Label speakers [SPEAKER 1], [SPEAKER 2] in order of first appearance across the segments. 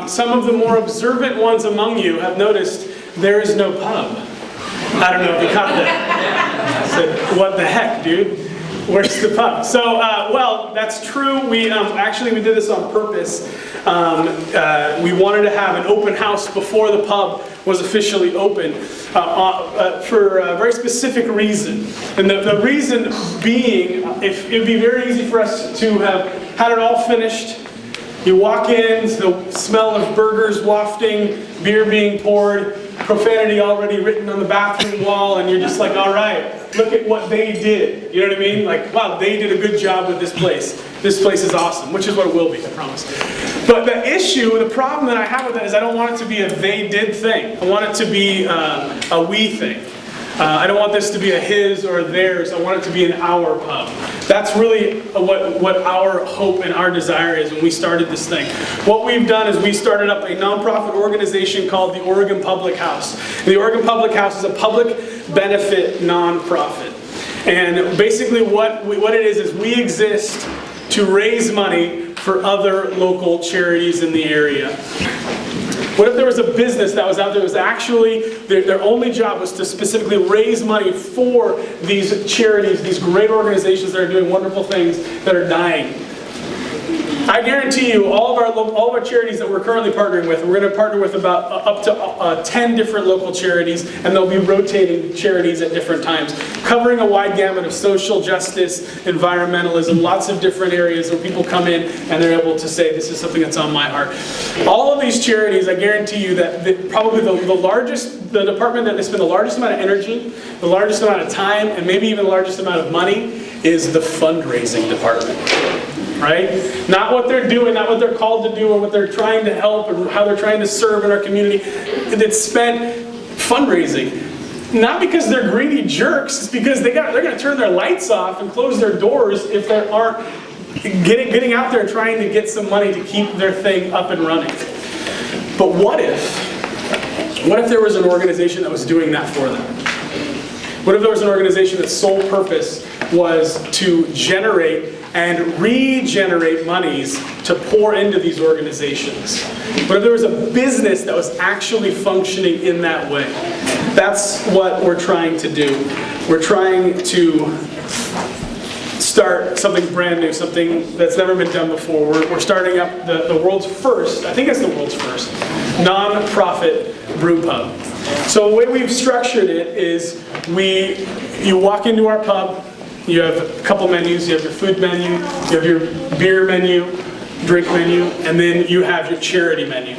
[SPEAKER 1] some of the more observant ones among you have noticed there is no pub. I don't know if you caught that. I said, what the heck, dude? Where's the pub? So, well, that's true. We did this on purpose. We wanted to have an open house before the pub was officially open for a very specific reason. And the reason being, if it'd be very easy for us to have had it all finished. You walk in, the smell of burgers wafting, beer being poured, profanity already written on the bathroom wall, and you're just like, all right, look at what they did. You know what I mean? Like, wow, they did a good job with this place. This place is awesome, which is what it will be, I promise. But the issue, the problem that I have with that is I don't want it to be a they did thing. I want it to be a we thing. I don't want this to be a his or theirs. I want it to be an our pub. That's really what our hope and our desire is when we started this thing. What we've done is we started up a nonprofit organization called the Oregon Public House. The Oregon Public House is a public benefit nonprofit. And basically what it is we exist to raise money for other local charities in the area. What if there was a business that was out there that was actually, their only job was to specifically raise money for these charities, these great organizations that are doing wonderful things that are dying? I guarantee you, all of our charities that we're currently partnering with, we're going to partner with about up to 10 different local charities, and they'll be rotating charities at different times, covering a wide gamut of social justice, environmentalism, lots of different areas where people come in and they're able to say, this is something that's on my heart. All of these charities, I guarantee you that probably the department that they spend the largest amount of energy, the largest amount of time, and maybe even the largest amount of money is the fundraising department. Right? Not what they're doing, not what they're called to do, or what they're trying to help, or how they're trying to serve in our community. It's spent fundraising. Not because they're greedy jerks, it's because they're going to turn their lights off and close their doors if they aren't getting out there trying to get some money to keep their thing up and running. But what if there was an organization that was doing that for them? What if there was an organization that's sole purpose was to generate and regenerate monies to pour into these organizations? What if there was a business that was actually functioning in that way? That's what we're trying to do. We're trying to start something brand new, something that's never been done before. We're starting up the world's first, I think it's the world's first, non-profit brew pub. So the way we've structured it is you walk into our pub, you have a couple menus, you have your food menu, you have your beer menu, drink menu, and then you have your charity menu.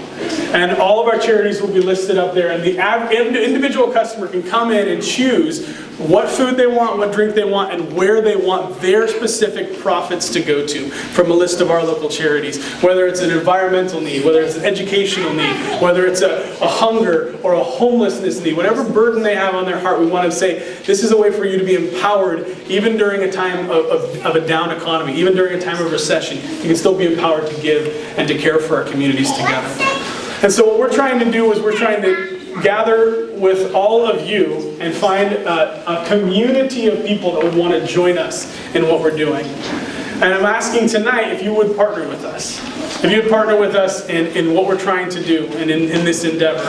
[SPEAKER 1] And all of our charities will be listed up there, and the individual customer can come in and choose what food they want, what drink they want, and where they want their specific profits to go to from a list of our local charities. Whether it's an environmental need, whether it's an educational need, whether it's a hunger or a homelessness need, whatever burden they have on their heart, we want to say, this is a way for you to be empowered even during a time of a down economy, even during a time of recession. You can still be empowered to give and to care for our communities together. And so what we're trying to do is we're trying to gather with all of you and find a community of people that would want to join us in what we're doing. And I'm asking tonight if you would partner with us. If you would partner with us in what we're trying to do and in this endeavor.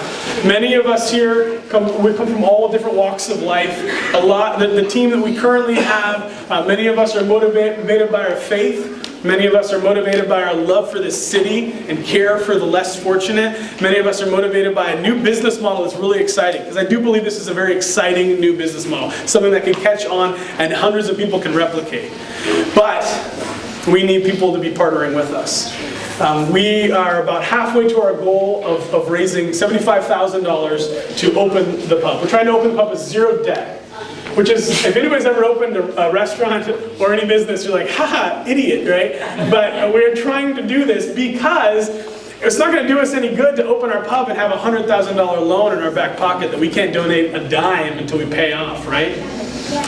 [SPEAKER 1] Many of us here come from all different walks of life. The team that we currently have, many of us are motivated by our faith. Many of us are motivated by our love for this city and care for the less fortunate. Many of us are motivated by a new business model that's really exciting, because I do believe this is a very exciting new business model, something that can catch on and hundreds of people can replicate. But we need people to be partnering with us. We are about halfway to our goal of raising $75,000 to open the pub. We're trying to open the pub with zero debt. Which is, if anybody's ever opened a restaurant or any business, you're like, haha, idiot, right? But we're trying to do this because it's not going to do us any good to open our pub and have a $100,000 loan in our back pocket that we can't donate a dime until we pay off, right?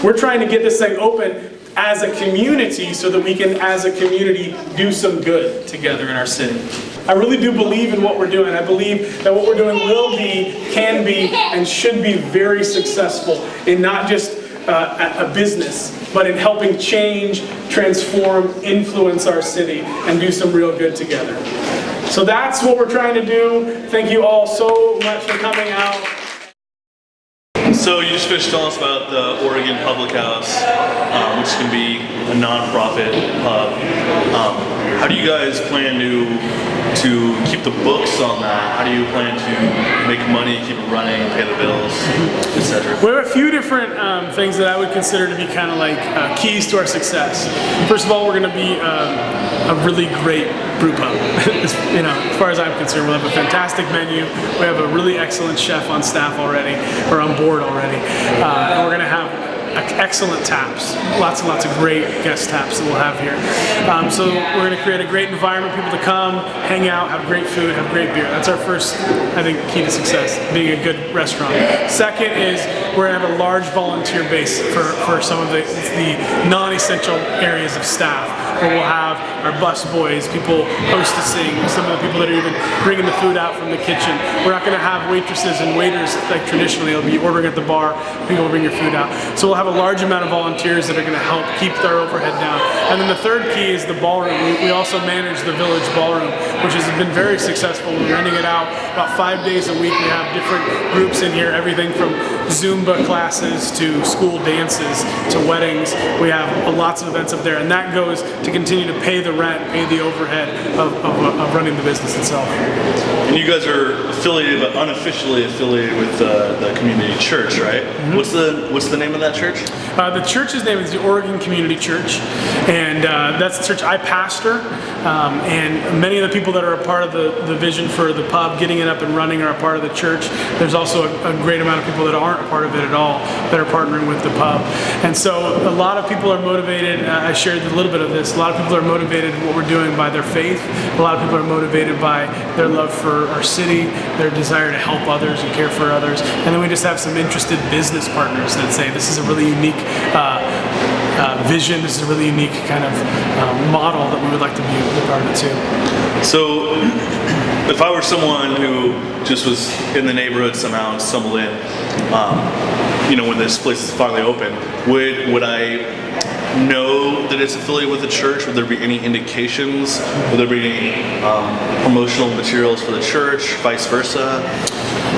[SPEAKER 1] We're trying to get this thing open as a community so that we can, as a community, do some good together in our city. I really do believe in what we're doing. I believe that what we're doing will be, can be, and should be very successful in not just a business, but in helping change, transform, influence our city, and do some real good together. So that's what we're trying to do. Thank you all so much for coming out.
[SPEAKER 2] So you just finished telling us about the Oregon Public House, which can be a non-profit pub. How do you guys plan to keep the books on that? How do you plan to make money, keep it running, pay the bills, etc.?
[SPEAKER 1] We have a few different things that I would consider to be kind of like keys to our success. First of all, we're going to be a really great brew pub. As far as I'm concerned, we'll have a fantastic menu. We have a really excellent chef on staff already, or on board already, and we're going to have excellent taps, lots and lots of great guest taps that we'll have here. So we're going to create a great environment, people to come, hang out, have great food, have great beer. That's our first, I think, key to success, being a good restaurant. Second is we're going to have a large volunteer base for some of the non-essential areas of staff, where we'll have our bus boys, people hostessing, some of the people that are even bringing the food out from the kitchen. We're not going to have waitresses and waiters like traditionally. It'll be ordering at the bar, people will bring your food out. So we'll have a large amount of volunteers that are going to help keep our overhead down. And then the third key is the ballroom. We also manage the Village Ballroom, which has been very successful. We're renting it out about 5 days a week. We have different groups in here, everything from Zumba classes to school dances to weddings. We have lots of events up there, and that goes to continue to pay the rent, pay the overhead of running the business itself.
[SPEAKER 2] And you guys are affiliated, but unofficially affiliated with the community church, right? Mm-hmm. What's the name of that church?
[SPEAKER 1] The church's name is the Oregon Community Church, and that's the church I pastor. And many of the people that are a part of the vision for the pub, getting it up and running, are a part of the church. There's also a great amount of people that aren't a part of it at all that are partnering with the pub. And so a lot of people are motivated. I shared a little bit of this. A lot of people are motivated in what we're doing by their faith. A lot of people are motivated by their love for our city, their desire to help others and care for others. And then we just have some interested business partners that say this is a really unique vision, this is a really unique kind of model that we would like to be a part of it too.
[SPEAKER 2] So if I were someone who just was in the neighborhood somehow and stumbled in, when this place is finally open, would I know that it's affiliated with the church? Would there be any indications? Would there be any promotional materials for the church, vice versa?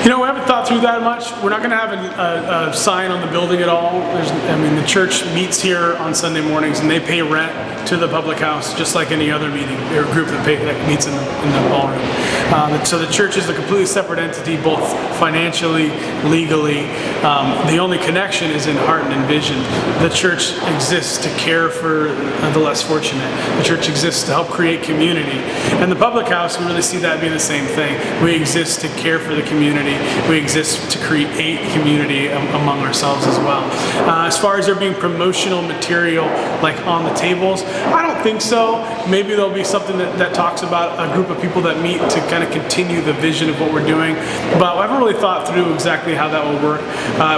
[SPEAKER 1] We haven't thought through that much. We're not going to have a sign on the building at all. The church meets here on Sunday mornings, and they pay rent to the public house just like any other meeting or group that meets in the ballroom. So the church is a completely separate entity, both financially, legally. The only connection is in heart and in vision. The church exists to care for the less fortunate. The church exists to help create community. And the public house, we really see that being the same thing. We exist to care for the community. We exist to create community among ourselves as well. As far as there being promotional material like on the tables, I don't think so. Maybe there'll be something that talks about a group of people that meet to kind of continue the vision of what we're doing. But I haven't really thought through exactly how that will work.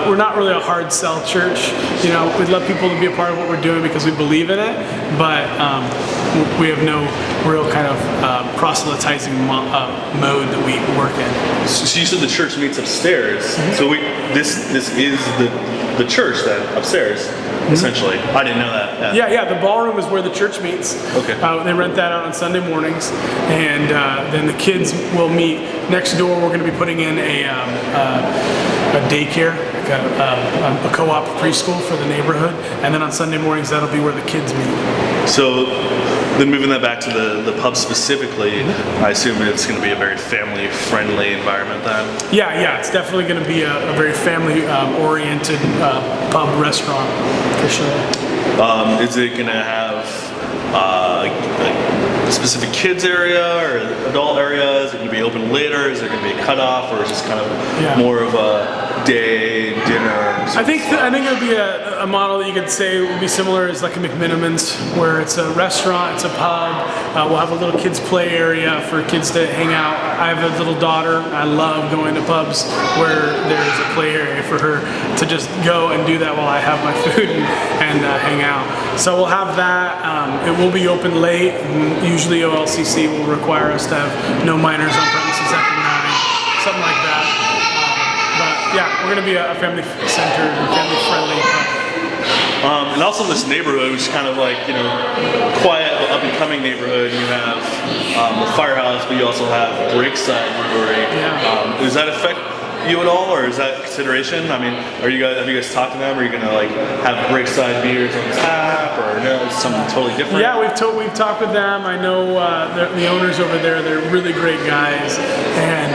[SPEAKER 1] We're not really a hard sell church. We'd love people to be a part of what we're doing because we believe in it, but we have no real kind of proselytizing mode that we work in.
[SPEAKER 2] So you said the church meets upstairs. Mm-hmm. So this is the church then upstairs, mm-hmm. essentially. I didn't know that.
[SPEAKER 1] Yeah. The ballroom is where the church meets. Okay. They rent that out on Sunday mornings, and then the kids will meet next door. We're going to be putting in a daycare, like a co-op preschool for the neighborhood, and then on Sunday mornings that'll be where the kids meet.
[SPEAKER 2] So then moving that back to the pub specifically, I assume it's going to be a very family-friendly environment then? Yeah,
[SPEAKER 1] it's definitely going to be a very family-oriented pub restaurant, for sure.
[SPEAKER 2] Is it going to have a specific kids area or adult area? Is it going to be open later? Is there going to be a cutoff, or is this kind of more of a day dinner?
[SPEAKER 1] I think it would be a model that you could say would be similar as like a McMinimans, where it's a restaurant, it's a pub. We'll have a little kids play area for kids to hang out. I have a little daughter. I love going to pubs where there's a play area for her to just go and do that while I have my food and hang out. So we'll have that. It will be open late. Usually OLCC will require us to have no minors on premises after 9, something like that. But yeah, we're going to be a family-centered and family-friendly pub.
[SPEAKER 2] And also this neighborhood, which is kind of like, you know, quiet but up and coming neighborhood. You have the Firehouse, but you also have Breakside Brewery.
[SPEAKER 1] Yeah.
[SPEAKER 2] Does that affect you at all, or is that consideration? I mean, have you guys talked to them? Are you gonna like have Breakside beers on tap, or no, something totally different?
[SPEAKER 1] Yeah, we've talked with them. I know the owners over there. They're really great guys, and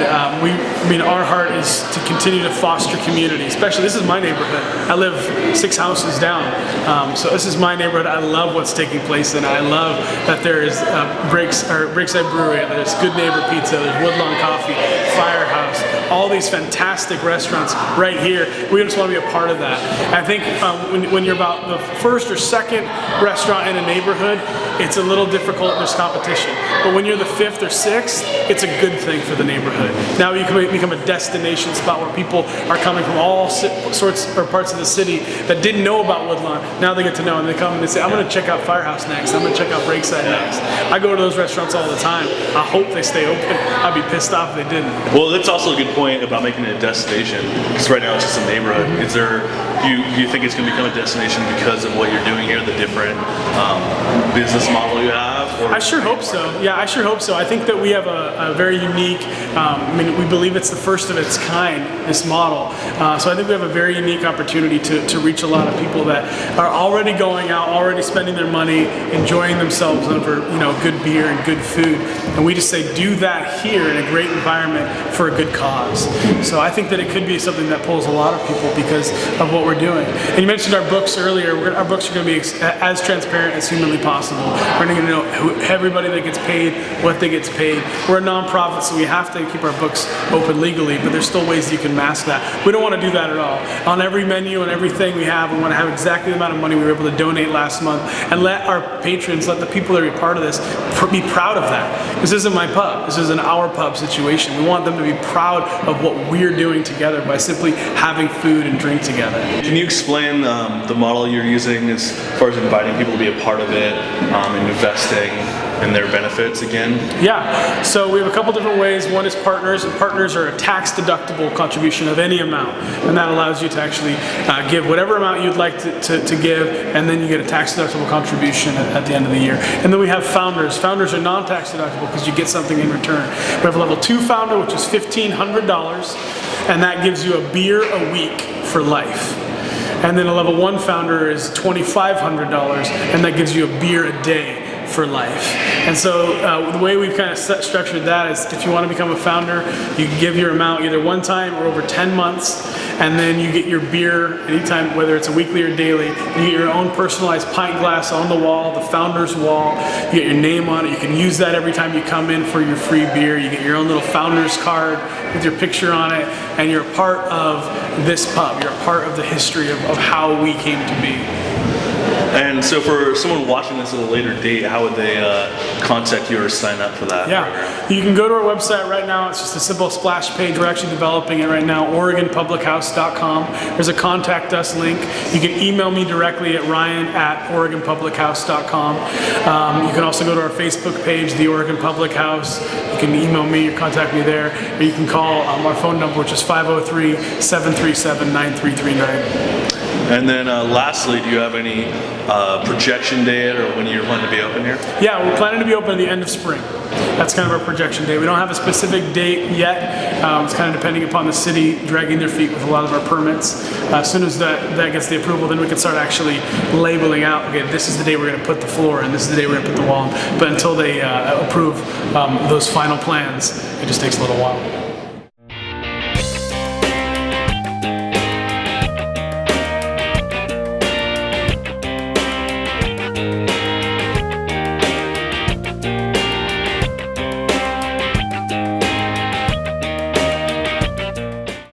[SPEAKER 1] our heart is to continue to foster community. Especially, this is my neighborhood. I live 6 houses down, so this is my neighborhood. I love what's taking place, and I love that there is Breakside Brewery. There's Good Neighbor Pizza. There's Woodlawn Coffee, Firehouse. All these fantastic restaurants right here. We just want to be a part of that. I think when you're about the first or second restaurant in a neighborhood, it's a little difficult. There's competition. But when you're the 5th or 6th, it's a good thing for the neighborhood. Now you can become a destination spot where people are coming from all sorts or parts of the city that didn't know about Woodlawn. Now they get to know, and they come and they say, I'm going to check out Firehouse next. I'm going to check out Breakside next. I go to those restaurants all the time. I hope they stay open. I'd be pissed off if they didn't.
[SPEAKER 2] Well, that's also a good point about making it a destination, because right now it's just a neighborhood. Is there, do you think it's going to become a destination because of what you're doing here, the different business model you have? Or
[SPEAKER 1] I sure hope so. Yeah, I sure hope so. I think that we have a very unique, we believe it's the first of its kind, this model. So I think we have a very unique opportunity to reach a lot of people that are already going out, already spending their money, enjoying themselves over, good beer and good food. And we just say, do that here in a great environment for a good cause. So I think that it could be something that pulls a lot of people because of what we're doing. And you mentioned our books earlier. Our books are going to be as transparent as humanly possible. We're going to know everybody that gets paid, what they gets paid. We're a nonprofit, so we have to keep our books open legally, but there's still ways you can mask that. We don't want to do that at all. On every menu and everything we have, we want to have exactly the amount of money we were able to donate last month, and let our patrons, let the people that are a part of this, be proud of that. This isn't my pub. This isn't our pub situation. We want them to be proud of what we're doing together by simply having food and drink together.
[SPEAKER 2] Can you explain the model you're using as far as inviting people to be a part of it and investing in their benefits again?
[SPEAKER 1] Yeah, so we have a couple different ways. One is partners, and partners are a tax-deductible contribution of any amount, and that allows you to actually give whatever amount you'd like to give, and then you get a tax-deductible contribution at the end of the year. And then we have founders. Founders are non-tax deductible because you get something in return. We have a level 2 founder, which is $1,500, and that gives you a beer a week for life. And then a level 1 founder is $2,500, and that gives you a beer a day for life. And so the way we've kind of structured that is, if you want to become a founder, you can give your amount either one time or over 10 months, and then you get your beer anytime, whether it's a weekly or daily. You get your own personalized pint glass on the wall, the founder's wall. You get your name on it. You can use that every time you come in for your free beer. You get your own little founder's card with your picture on it, and you're a part of this pub. You're a part of the history of how we came to be.
[SPEAKER 2] And so for someone watching this at a later date, how would they contact you or sign up for that program?
[SPEAKER 1] You can go to our website right now. It's just a simple splash page. We're actually developing it right now, OregonPublicHouse.com. There's a contact us link. You can email me directly at ryan@OregonPublicHouse.com. You can also go to our Facebook page, The Oregon Public House. You can email me or contact me there. Or you can call our phone number, which is 503-737-9339.
[SPEAKER 2] And then lastly, do you have any projection date or when you're planning to be open here?
[SPEAKER 1] Yeah, we're planning to be open at the end of spring. That's kind of our projection date. We don't have a specific date yet. It's kind of depending upon the city dragging their feet with a lot of our permits. As soon as that gets the approval, then we can start actually labeling out, okay, this is the day we're going to put the floor in, this is the day we're going to put the wall in. But until they approve those final plans, it just takes a little while.